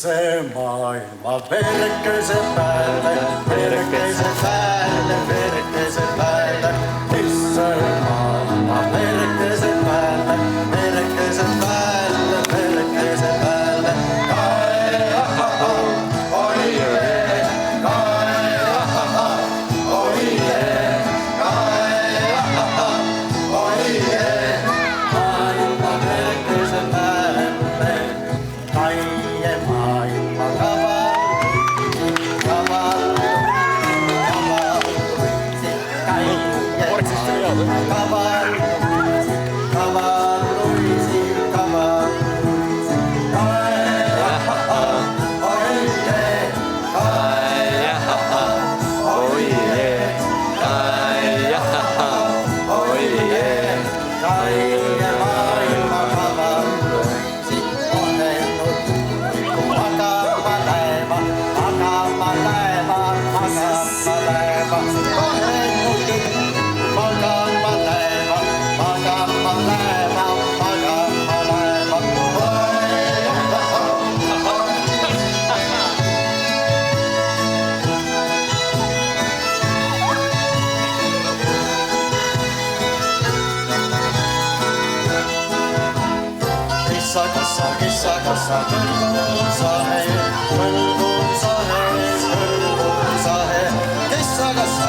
Pisse maailma perkese päälle, perkese päälle, perkese päälle. Pisse maailma perkese päälle, perkese päälle, perkese päälle. Kae ahaha, oi jee, kae ahaha, oi jee, kae ahaha, oi jee. Maailma perkese päälle, kaie maailma kavalluisi, kavalluisi, kaie kavalluisi, kavalluisi, kavalluisi. Kae ahaha, oi jee, kae ahaha, oi jee, kae ahaha, oi jee. Kaie maailma kavalluisi, onnennut kun makama laiva, makama laiva, makama laiva. Onnennut makama laiva, makama laiva, makama laiva. Oi, kissa, kassa, kölkuunsa hei, kölkuunsa hei, kölkuunsa hei. Kissa, kassa,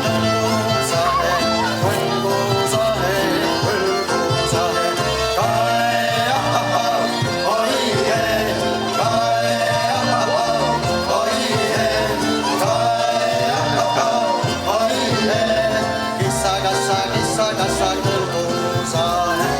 kölkuunsa hei, kölkuunsa hei, kölkuunsa hei. Kae ahaha, oi jee, kae ahaha, oi jee, kae ahaha, oi jee. Kissa, kassa, kölkuunsa hei.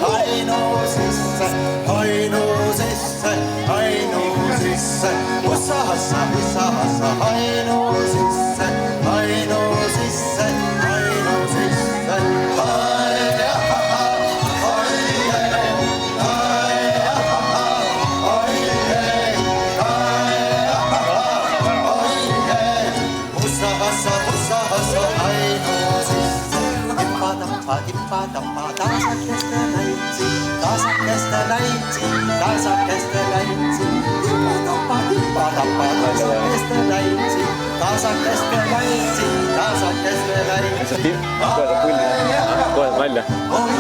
Hainuusisse, hainuusisse, hainuusisse. Usahassa, usahassa, hainuusisse, hainuusisse, hainuusisse. Kae ahaha, oi jee, kae ahaha, oi jee, kae ahaha, oi jee. Usahassa, usahassa, hainuusisse. Tippa, tippa, tappa, taasa kesteleitsi, taasa kesteleitsi, taasa kesteleitsi. Tippa, tappa, taasa kesteleitsi, taasa kesteleitsi, taasa kesteleitsi. Koe välja. Oi